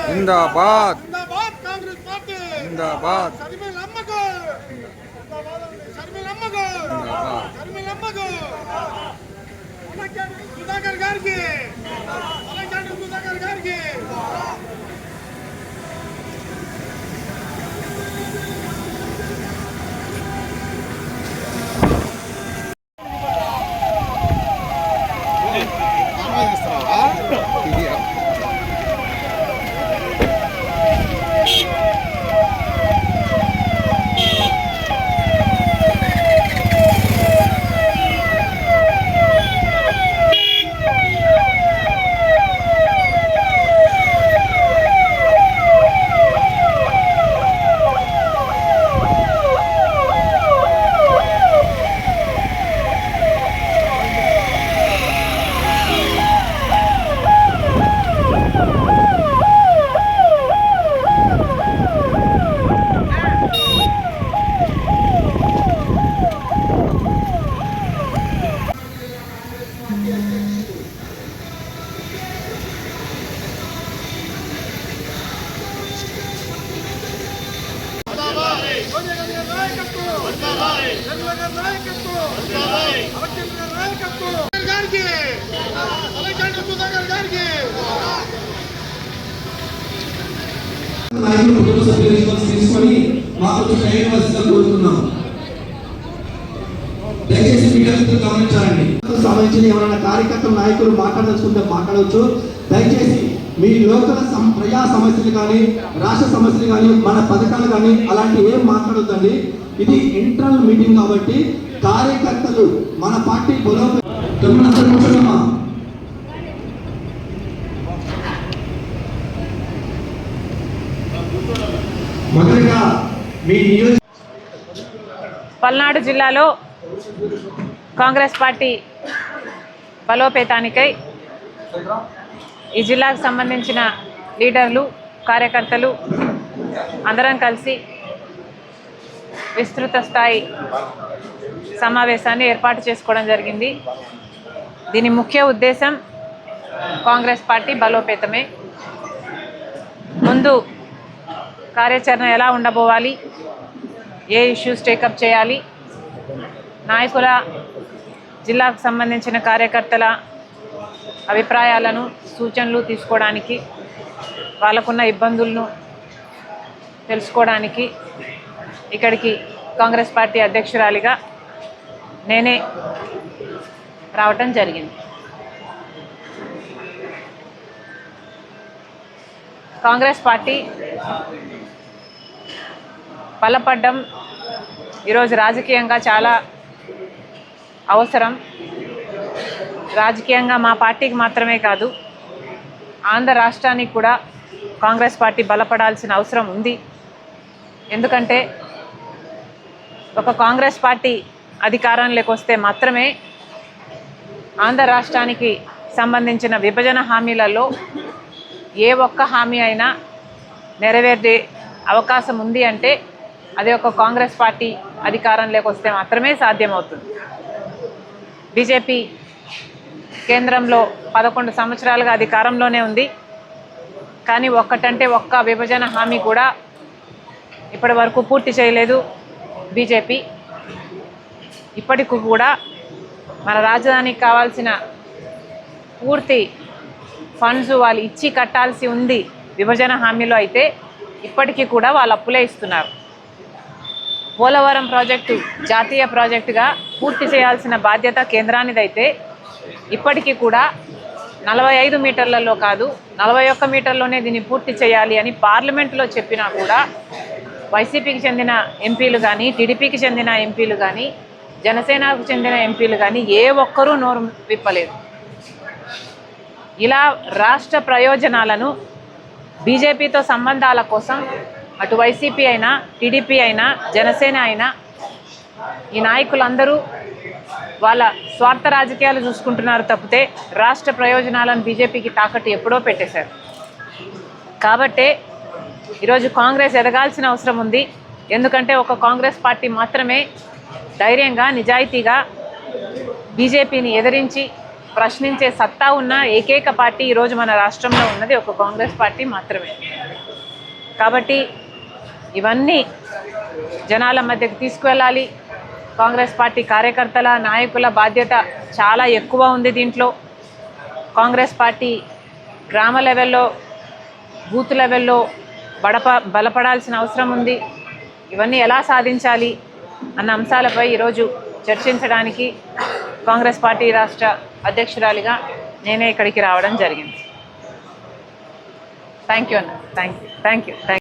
जिंदाबाद कांग्रेस पार्टी जिंदाबाद सुधाकर गाరికి తీసుకొని మాకు కోరుతున్నాం. దయచేసి మీడియాతో గమనించాలండి. సంబంధించిన ఎవరైనా కార్యకర్తలు నాయకులు మాట్లాడదలుచుకుంటే మాట్లాడవచ్చు. దయచేసి మీ లోకల్ ప్రజా సమస్యలు కానీ రాష్ట్ర సమస్యలు కానీ మన పథకాలు కానీ అలాంటి ఏం మాట్లాడొద్దండి. ఇది ఇంటర్నల్ మీటింగ్ కాబట్టి కార్యకర్తలు మన పార్టీ పల్నాడు జిల్లాలో కాంగ్రెస్ పార్టీ బలోపేతానికై ఈ జిల్లాకు సంబంధించిన లీడర్లు కార్యకర్తలు అందరం కలిసి విస్తృత స్థాయి సమావేశాన్ని ఏర్పాటు చేసుకోవడం జరిగింది. దీని ముఖ్య ఉద్దేశం కాంగ్రెస్ పార్టీ బలోపేతమే. ముందు కార్యాచరణ ఎలా ఉండబోవాలి, ఏ ఇష్యూస్ టేకప్ చేయాలి, నాయకుల జిల్లాకు సంబంధించిన కార్యకర్తల అభిప్రాయాలను సూచనలు తీసుకోవడానికి, వాళ్ళకున్న ఇబ్బందులను తెలుసుకోవడానికి ఇక్కడికి కాంగ్రెస్ పార్టీ అధ్యక్షురాలిగా నేనే రావటం జరిగింది. కాంగ్రెస్ పార్టీ బలపడ్డం ఈరోజు రాజకీయంగా చాలా అవసరం. రాజకీయంగా మా పార్టీకి మాత్రమే కాదు, ఆంధ్ర రాష్ట్రానికి కూడా కాంగ్రెస్ పార్టీ బలపడాల్సిన అవసరం ఉంది. ఎందుకంటే ఒక కాంగ్రెస్ పార్టీ అధికారంలోకి వస్తే మాత్రమే ఆంధ్ర రాష్ట్రానికి సంబంధించిన విభజన హామీలలో ఏ ఒక్క హామీ అయినా నెరవేరే అవకాశం ఉంది అంటే అది ఒక కాంగ్రెస్ పార్టీ అధికారంలోకి వస్తే మాత్రమే సాధ్యమవుతుంది. బీజేపీ కేంద్రంలో 11 సంవత్సరాలుగా అధికారంలోనే ఉంది. కానీ ఒక్కటంటే ఒక్క విభజన హామీ కూడా ఇప్పటి వరకు పూర్తి చేయలేదు బీజేపీ. ఇప్పటికి కూడా మన రాజధానికి కావాల్సిన పూర్తి ఫండ్స్ వాళ్ళు ఇచ్చి కట్టాల్సి ఉంది విభజన హామీలో. అయితే ఇప్పటికీ కూడా వాళ్ళు అప్పులే ఇస్తున్నారు. పోలవరం ప్రాజెక్టు జాతీయ ప్రాజెక్టుగా పూర్తి చేయాల్సిన బాధ్యత కేంద్రానిదైతే ఇప్పటికీ కూడా 45 మీటర్లలో కాదు 41 మీటర్లోనే దీన్ని పూర్తి చేయాలి అని పార్లమెంటులో చెప్పినా కూడా వైసీపీకి చెందిన ఎంపీలు కానీ, టీడీపీకి చెందిన ఎంపీలు కానీ, జనసేనకు చెందిన ఎంపీలు కానీ ఏ ఒక్కరూ నోరు విప్పలేదు. ఇలా రాష్ట్ర ప్రయోజనాలను బీజేపీతో సంబంధాల కోసం అటు వైసీపీ అయినా, టీడీపీ అయినా, జనసేన అయినా ఈ నాయకులందరూ వాళ్ళ స్వార్థ రాజకీయాలు చూసుకుంటున్నారు తప్పితే రాష్ట్ర ప్రయోజనాలను బీజేపీకి తాకట్టు ఎప్పుడో పెట్టేశారు. కాబట్టే ఈరోజు కాంగ్రెస్ ఎదగాల్సిన అవసరం ఉంది. ఎందుకంటే ఒక కాంగ్రెస్ పార్టీ మాత్రమే ధైర్యంగా నిజాయితీగా బీజేపీని ఎదిరించి ప్రశ్నించే సత్తా ఉన్న ఏకైక పార్టీ ఈరోజు మన రాష్ట్రంలో ఉన్నది ఒక కాంగ్రెస్ పార్టీ మాత్రమే. కాబట్టి ఇవన్నీ జనాల మధ్యకు తీసుకువెళ్ళాలి. కాంగ్రెస్ పార్టీ కార్యకర్తల నాయకుల బాధ్యత చాలా ఎక్కువ ఉంది దీంట్లో. కాంగ్రెస్ పార్టీ గ్రామ లెవెల్లో బూత్ లెవెల్లో బలపడాల్సిన అవసరం ఉంది. ఇవన్నీ ఎలా సాధించాలి అన్న అంశాలపై ఈరోజు చర్చించడానికి కాంగ్రెస్ పార్టీ రాష్ట్ర అధ్యక్షురాలిగా నేనే ఇక్కడికి రావడం జరిగింది. థ్యాంక్ యూ అన్న. Thank you.